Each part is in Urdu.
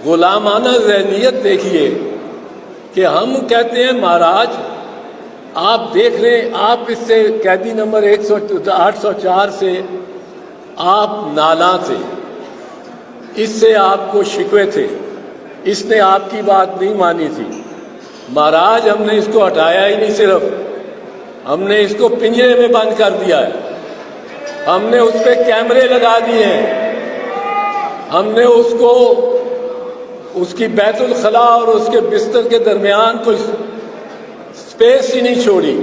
غلامانہ ذہنیت دیکھیے کہ ہم کہتے ہیں مہاراج آپ دیکھ رہے ہیں، آپ اس سے قیدی نمبر 804 سے آپ نالاں تھے، اس سے آپ کو شکوے تھے، اس نے آپ کی بات نہیں مانی تھی۔ مہاراج ہم نے اس کو ہٹایا ہی نہیں، صرف ہم نے اس کو پنجرے میں بند کر دیا ہے، ہم نے اس پہ کیمرے لگا دیے ہیں، ہم نے اس کو اس کی بیت الخلاء اور اس کے بستر کے درمیان کوئی سپیس ہی نہیں چھوڑی۔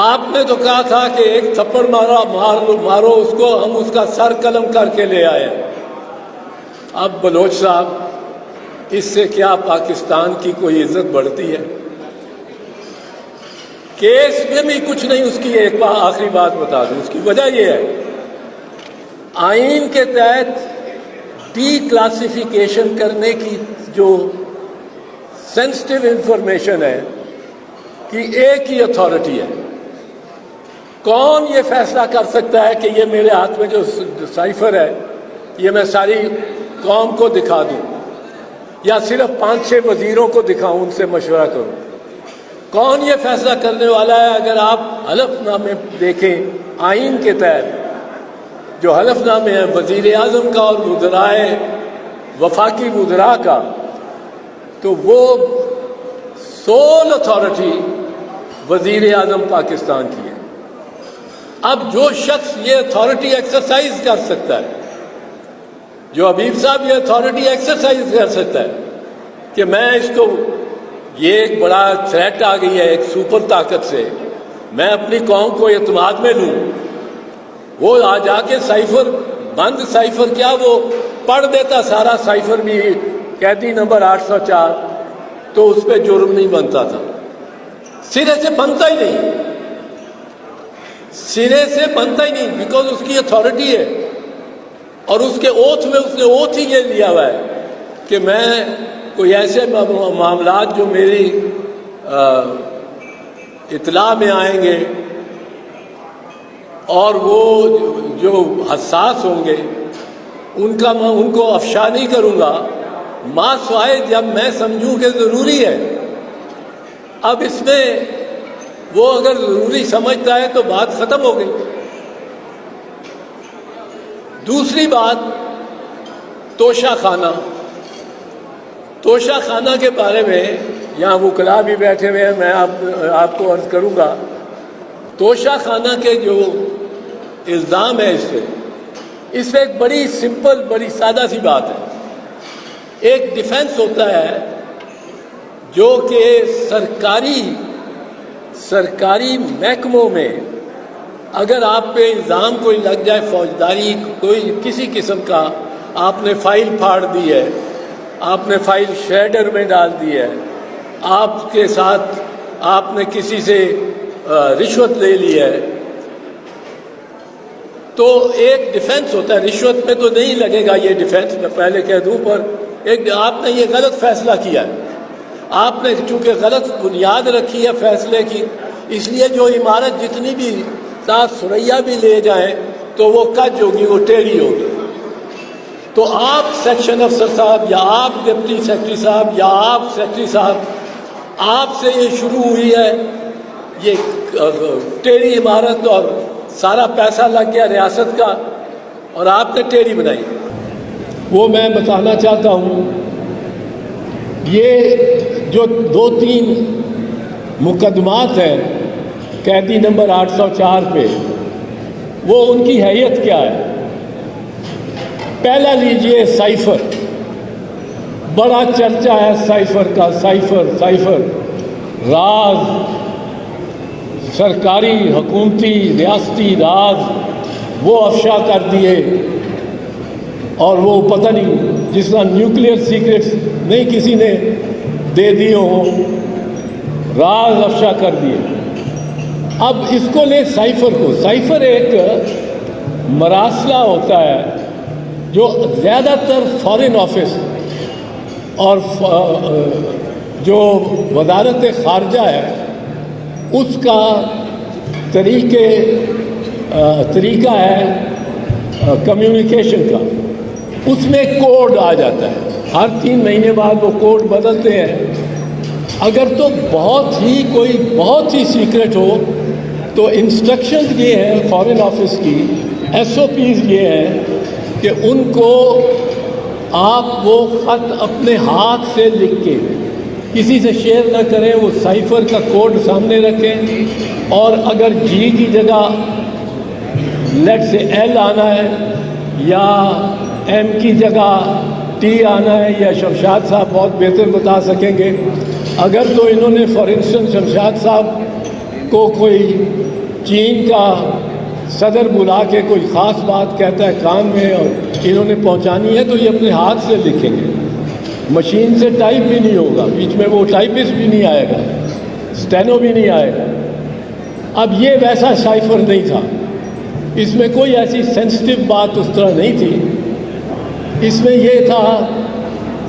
آپ نے تو کہا تھا کہ ایک تھپڑ مارو اس کو، ہم اس کا سر قلم کر کے لے آئے۔ اب بلوچ صاحب، اس سے کیا پاکستان کی کوئی عزت بڑھتی ہے؟ کیس میں بھی کچھ نہیں۔ اس کی ایک آخری بات بتا دوں، اس کی وجہ یہ ہے، آئین کے تحت ڈی کلاسیفیکیشن کرنے کی جو سینسٹیو انفارمیشن ہے کہ ایک ہی اتھارٹی ہے۔ کون یہ فیصلہ کر سکتا ہے کہ یہ میرے ہاتھ میں جو سائفر ہے یہ میں ساری قوم کو دکھا دوں یا صرف 5-6 وزیروں کو دکھاؤں، ان سے مشورہ کروں؟ کون یہ فیصلہ کرنے والا ہے؟ اگر آپ حلف نامے دیکھیں آئین کے تحت، جو حلف نامے ہیں وزیر اعظم کا اور وزرائے وفاقی وزراء کا، تو وہ سول اتھارٹی وزیر اعظم پاکستان کی ہے۔ اب جو شخص یہ اتھارٹی ایکسرسائز کر سکتا ہے، جو حبیب صاحب یہ اتھارٹی ایکسرسائز کر سکتا ہے کہ میں اس کو، یہ ایک بڑا تھریٹ آ گئی ہے ایک سپر طاقت سے، میں اپنی قوم کو اعتماد میں لوں، وہ آ جا کے سائفر بند، سائفر کیا وہ پڑھ دیتا سارا سائفر بھی قیدی نمبر 804، تو اس پہ جرم نہیں بنتا تھا۔ سرے سے بنتا ہی نہیں، سرے سے بنتا ہی نہیں، بیکاز اس کی اتھارٹی ہے، اور اس کے اوتھ میں اس نے اوتھ ہی یہ لیا ہوا ہے کہ میں کوئی ایسے معاملات جو میری اطلاع میں آئیں گے اور وہ جو حساس ہوں گے ان کو افشا نہیں کروں گا، ما سوائے جب میں سمجھوں کہ ضروری ہے۔ اب اس میں وہ اگر ضروری سمجھتا ہے تو بات ختم ہو گئی۔ دوسری بات، توشہ خانہ۔ توشہ خانہ کے بارے میں یہاں وکلاء بھی بیٹھے ہوئے ہیں، میں آپ کو عرض کروں گا، توشہ خانہ کے جو الزام ہے اس پہ ایک بڑی سمپل، بڑی سادہ سی بات ہے۔ ایک ڈیفنس ہوتا ہے جو کہ سرکاری محکموں میں اگر آپ پہ الزام کوئی لگ جائے، فوجداری کوئی کسی قسم کا، آپ نے فائل پھاڑ دی ہے، آپ نے فائل شریڈر میں ڈال دی ہے، آپ کے ساتھ آپ نے کسی سے رشوت لے لی ہے، تو ایک ڈیفنس ہوتا ہے۔ رشوت میں تو نہیں لگے گا یہ ڈیفنس، میں پہلے کہہ دوں، پر ایک آپ نے یہ غلط فیصلہ کیا ہے، آپ نے چونکہ غلط بنیاد رکھی ہے فیصلے کی، اس لیے جو عمارت جتنی بھی ساتھ سریا بھی لے جائیں تو وہ کج ہوگی، وہ ٹیڑھی ہوگی۔ تو آپ سیکشن افسر صاحب یا آپ ڈپٹی سیکرٹری صاحب یا آپ سیکرٹری صاحب، آپ سے یہ شروع ہوئی ہے یہ ٹیڑھی عمارت، اور سارا پیسہ لگ گیا ریاست کا اور آپ نے ٹیڑھی بنائی۔ وہ میں بتانا چاہتا ہوں، یہ جو 2-3 مقدمات ہیں قیدی نمبر 804 پہ، وہ ان کی حیثیت کیا ہے؟ پہلا لیجئے سائفر، بڑا چرچا ہے سائفر کا، سائفر راز، سرکاری حکومتی ریاستی راز وہ افشا کر دیے، اور وہ پتہ نہیں جس طرح نیوکلیئر سیکرٹس نہیں کسی نے دے دیے ہوں، راز افشا کر دیے۔ اب اس کو لے سائفر کو، سائفر ایک مراسلہ ہوتا ہے جو زیادہ تر فارن آفس اور جو وزارت خارجہ ہے اس کا طریقہ ہے کمیونیکیشن کا۔ اس میں کوڈ آ جاتا ہے، ہر 3 مہینے بعد وہ کوڈ بدلتے ہیں۔ اگر تو بہت ہی سیکرٹ ہو تو انسٹرکشن یہ ہے فارن آفس کی، SOPs یہ ہیں کہ ان کو آپ وہ خط اپنے ہاتھ سے لکھ کے کسی سے شیئر نہ کریں، وہ سائفر کا کوڈ سامنے رکھیں، اور اگر جی کی جگہ لیٹ سے ایل آنا ہے یا ایم کی جگہ ٹی آنا ہے، یا شمشاد صاحب بہت بہتر بتا سکیں گے، اگر تو انہوں نے فار انسٹنس شمشاد صاحب کو کوئی چین کا صدر بلا کے کوئی خاص بات کہتا ہے کان میں اور انہوں نے پہنچانی ہے، تو یہ اپنے ہاتھ سے لکھیں گے، مشین سے ٹائپ بھی نہیں ہوگا، بیچ میں وہ ٹائپسٹ بھی نہیں آئے گا، اسٹینو بھی نہیں آئے گا۔ اب یہ ویسا سائفر نہیں تھا، اس میں کوئی ایسی سینسٹیو بات اس طرح نہیں تھی، اس میں یہ تھا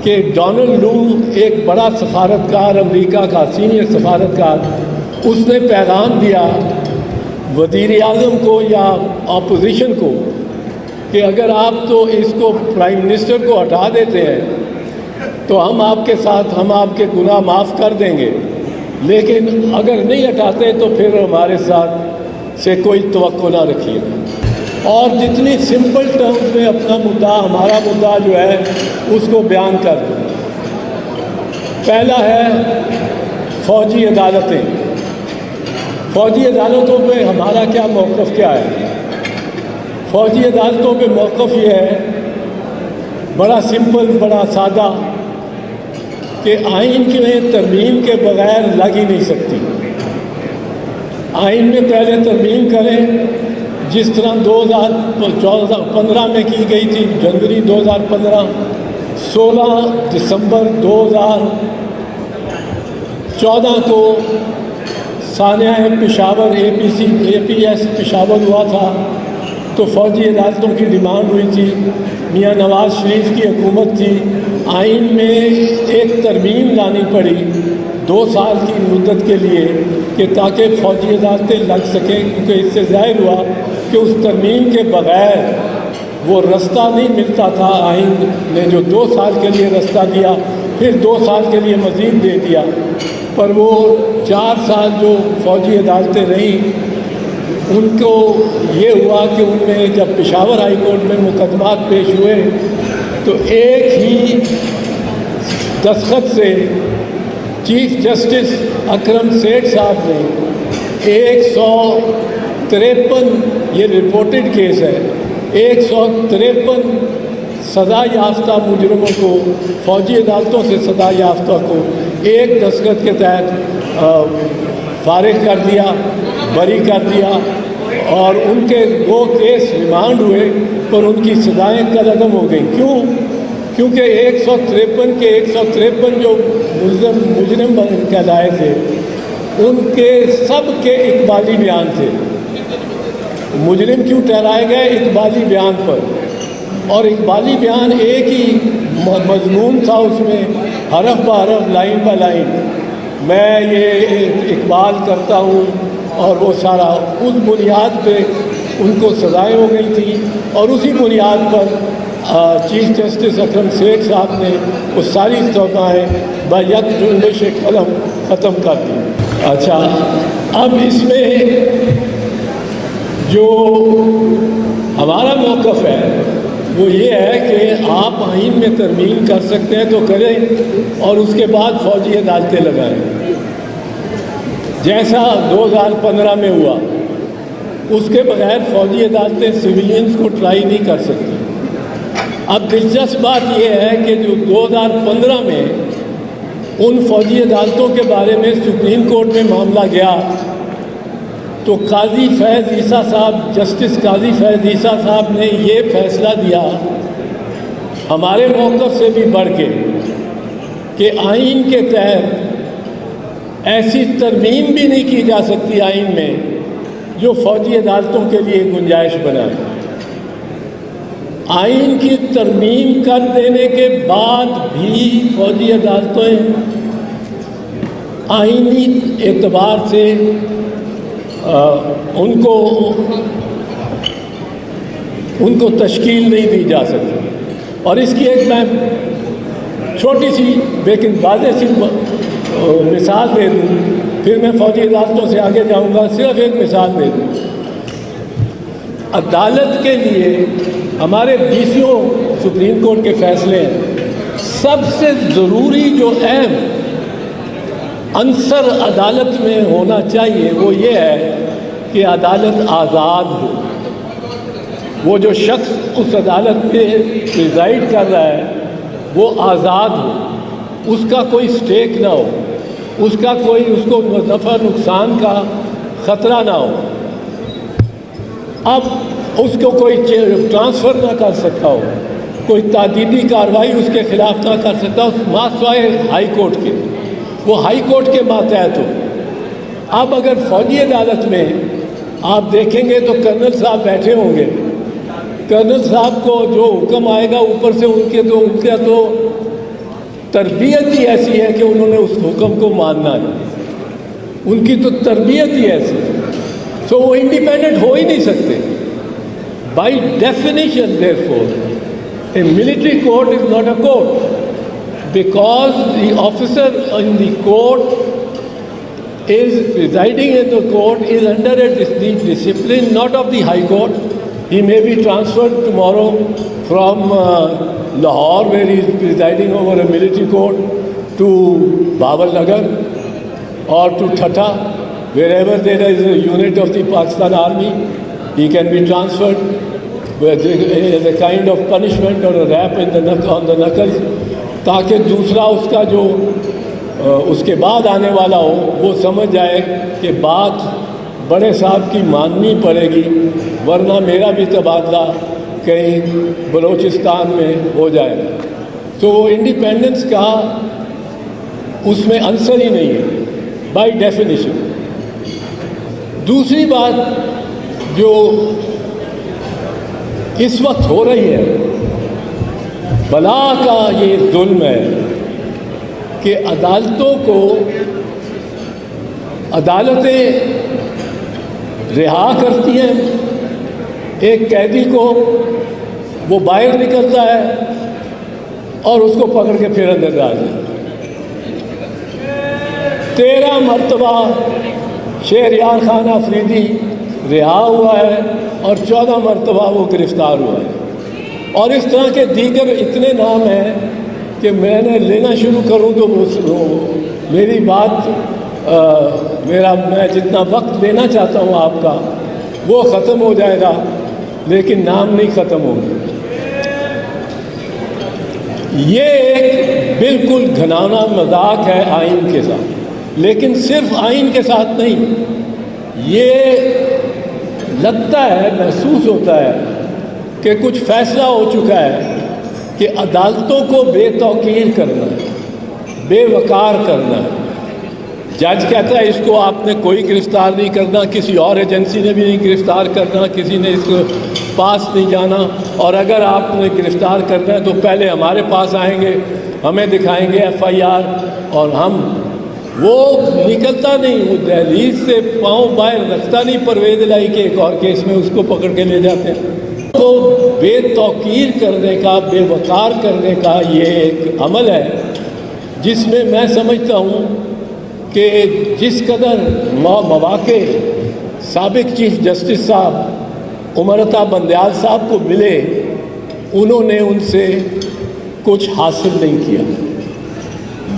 کہ ڈونلڈ لو ایک بڑا سفارتکار، امریکہ کا سینئر سفارتکار، اس نے پیغام دیا وزیر اعظم کو یا اپوزیشن کو کہ اگر آپ تو اس کو پرائم منسٹر کو ہٹا دیتے ہیں تو ہم آپ کے گناہ معاف کر دیں گے، لیکن اگر نہیں ہٹاتے تو پھر ہمارے ساتھ سے کوئی توقع نہ رکھیے گا، اور جتنی سمپل ٹرمز میں اپنا مدعا، ہمارا مدعا جو ہے اس کو بیان کر دیں۔ پہلا ہے فوجی عدالتیں۔ فوجی عدالتوں پہ ہمارا کیا موقف کیا ہے؟ فوجی عدالتوں پہ موقف یہ ہے بڑا سمپل، بڑا سادہ، کہ آئین میں ترمیم کے بغیر لگ ہی نہیں سکتی۔ آئین میں پہلے ترمیم کریں، جس طرح 2015 میں کی گئی تھی، جنوری 2015، 16 دسمبر 2014 کو سانحہ پشاور APS پشاور ہوا تھا، تو فوجی عدالتوں کی ڈیمانڈ ہوئی تھی، میاں نواز شریف کی حکومت تھی، آئین میں ایک ترمیم لانی پڑی 2 سال کی مدت کے لیے کہ تاکہ فوجی عدالتیں لگ سکیں، کیونکہ اس سے ظاہر ہوا کہ اس ترمیم کے بغیر وہ رستہ نہیں ملتا تھا۔ آئین نے جو 2 سال کے لیے رستہ دیا، پھر 2 سال کے لیے مزید دے دیا، پر وہ 4 سال جو فوجی عدالتیں رہیں، ان کو یہ ہوا کہ ان میں جب پشاور ہائی کورٹ میں مقدمات پیش ہوئے تو ایک ہی دستخط سے چیف جسٹس اکرم سیٹھ صاحب نے 153، یہ رپورٹڈ کیس ہے، 153 سزا یافتہ مجرموں کو، فوجی عدالتوں سے سزا یافتہ کو ایک دستخط کے تحت فارغ کر دیا، بری کر دیا، اور ان کے 2 کیس ریمانڈ ہوئے پر ان کی سزائیں کالعدم ہو گئیں۔ کیوں؟ کیونکہ 153 کے 153 جو مجرم کہلائے تھے، ان کے سب کے اقبالی بیان تھے۔ مجرم کیوں ٹھہرائے گئے؟ اقبالی بیان پر، اور اقبالی بیان ایک ہی مضمون تھا، اس میں حرف بحرف، لائن با لائن، میں یہ اقبال کرتا ہوں، اور وہ سارا اس بنیاد پہ ان کو سزائیں ہو گئی تھی، اور اسی بنیاد پر چیف جسٹس اکرم سیٹھ صاحب نے وہ ساری سزائیں بیک جنبش قلم ختم کر دی۔ اچھا، اب اس میں جو ہمارا موقف ہے وہ یہ ہے کہ آپ آئین میں ترمیم کر سکتے ہیں تو کریں، اور اس کے بعد فوجی عدالتیں لگائیں، جیسا 2015 میں ہوا۔ اس کے بغیر فوجی عدالتیں سویلینز کو ٹرائی نہیں کر سکتی۔ اب دلچسپ بات یہ ہے کہ جو 2015 میں ان فوجی عدالتوں کے بارے میں سپریم کورٹ میں معاملہ گیا، تو قاضی فیض عیسیٰ صاحب، جسٹس قاضی فیض عیسیٰ صاحب نے یہ فیصلہ دیا ہمارے موقف سے بھی بڑھ کے کہ آئین کے تحت ایسی ترمیم بھی نہیں کی جا سکتی آئین میں جو فوجی عدالتوں کے لیے گنجائش بنائے۔ آئین کی ترمیم کر دینے کے بعد بھی فوجی عدالتیں آئینی اعتبار سے ان کو تشکیل نہیں دی جا سکتی۔ اور اس کی ایک میں چھوٹی سی لیکن واضح سی مثال دے دوں، پھر میں فوجی عدالتوں سے آگے جاؤں گا. صرف ایک مثال دے دوں. عدالت کے لیے ہمارے 20 سپریم کورٹ کے فیصلے ہیں. سب سے ضروری جو اہم عنصر عدالت میں ہونا چاہیے وہ یہ ہے کہ عدالت آزاد ہو. وہ جو شخص اس عدالت میں پریزائڈ کر رہا ہے وہ آزاد ہو، اس کا کوئی سٹیک نہ ہو، اس کا کوئی اس کو نفع نقصان کا خطرہ نہ ہو. اب اس کو کوئی ٹرانسفر نہ کر سکتا ہو، کوئی تعدیدی کارروائی اس کے خلاف نہ کر سکتا ہو ماسوائے ہائی کورٹ کے، وہ ہائی کورٹ کے ماتحت ہو. اب اگر فوجی عدالت میں آپ دیکھیں گے تو کرنل صاحب بیٹھے ہوں گے. کرنل صاحب کو جو حکم آئے گا اوپر سے ان کا تو تربیت ہی ایسی ہے کہ انہوں نے اس حکم کو ماننا ہے. ان کی تو تربیت ہی ایسی ہے. سو وہ انڈیپینڈنٹ ہو ہی نہیں سکتے. By definition therefore a military court is not a court, because the officer in the court is presiding in the court is under the discipline not of the High Court. He may be transferred tomorrow from Lahore, where he is presiding over a military court, to Bawal Nagar or to Thatta, wherever there is a unit of the Pakistan Army. He can be transferred as a kind of punishment or a rap on the knuckles, تاکہ دوسرا اس کا جو اس کے بعد آنے والا ہو وہ سمجھ جائے کہ بات بڑے صاحب کی ماننی پڑے گی، ورنہ میرا بھی تبادلہ کہیں بلوچستان میں ہو جائے گا. تو وہ انڈیپینڈنس کا اس میں عنصر ہی نہیں ہے بائی ڈیفینیشن. دوسری بات جو اس وقت ہو رہی ہے، بلا کا یہ ظلم ہے کہ عدالتوں کو عدالتیں رہا کرتی ہیں ایک قیدی کو، وہ باہر نکلتا ہے اور اس کو پکڑ کے پھر اندر ڈال دیتا ہے. 13 مرتبہ شہریار خان آفریدی رہا ہوا ہے اور 14 مرتبہ وہ گرفتار ہوا ہے. اور اس طرح کے دیگر اتنے نام ہیں کہ میں نے لینا شروع کروں تو میری بات میں جتنا وقت لینا چاہتا ہوں آپ کا وہ ختم ہو جائے گا، لیکن نام نہیں ختم ہوگا. یہ ایک بالکل گھناؤنا مذاق ہے آئین کے ساتھ، لیکن صرف آئین کے ساتھ نہیں. یہ لگتا ہے، محسوس ہوتا ہے کہ کچھ فیصلہ ہو چکا ہے کہ عدالتوں کو بے توقیر کرنا ہے، بے وقار کرنا ہے. جج کہتا ہے اس کو آپ نے کوئی گرفتار نہیں کرنا، کسی اور ایجنسی نے بھی نہیں گرفتار کرنا، کسی نے اس کو پاس نہیں جانا، اور اگر آپ نے گرفتار کرنا ہے تو پہلے ہمارے پاس آئیں گے، ہمیں دکھائیں گے FIR، اور ہم وہ نکلتا نہیں، وہ دہلیز سے پاؤں باہر رکھتا نہیں پرویز الہی کے ایک اور کیس میں اس کو پکڑ کے لے جاتے ہیں. تو بے توقیر کرنے کا، بے وقار کرنے کا یہ ایک عمل ہے جس میں میں سمجھتا ہوں کہ جس قدر مواقع سابق چیف جسٹس صاحب عمر عطا بندیال صاحب کو ملے، انہوں نے ان سے کچھ حاصل نہیں کیا.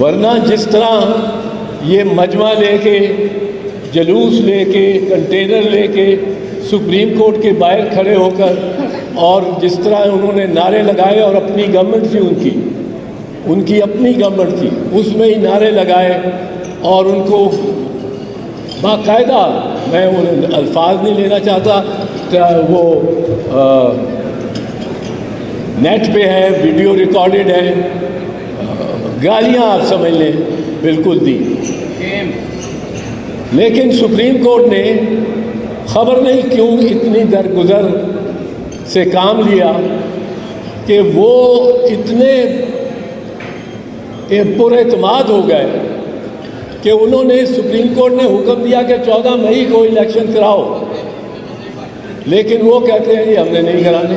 ورنہ جس طرح یہ مجمع لے کے، جلوس لے کے، کنٹینر لے کے سپریم کورٹ کے باہر کھڑے ہو کر، اور جس طرح انہوں نے نعرے لگائے، اور اپنی گورنمنٹ تھی ان کی اپنی گورنمنٹ تھی، اس میں ہی نعرے لگائے، اور ان کو باقاعدہ، میں ان الفاظ نہیں لینا چاہتا، وہ نیٹ پہ ہے، ویڈیو ریکارڈڈ ہے، گالیاں آپ سمجھ لیں بالکل دی. لیکن سپریم کورٹ نے خبر نہیں کیوں اتنی درگزر سے کام لیا کہ وہ اتنے پر اعتماد ہو گئے کہ انہوں نے، سپریم کورٹ نے حکم دیا کہ 14 مئی کو الیکشن کراؤ، لیکن وہ کہتے ہیں جی ہم نے نہیں کرانے.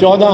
14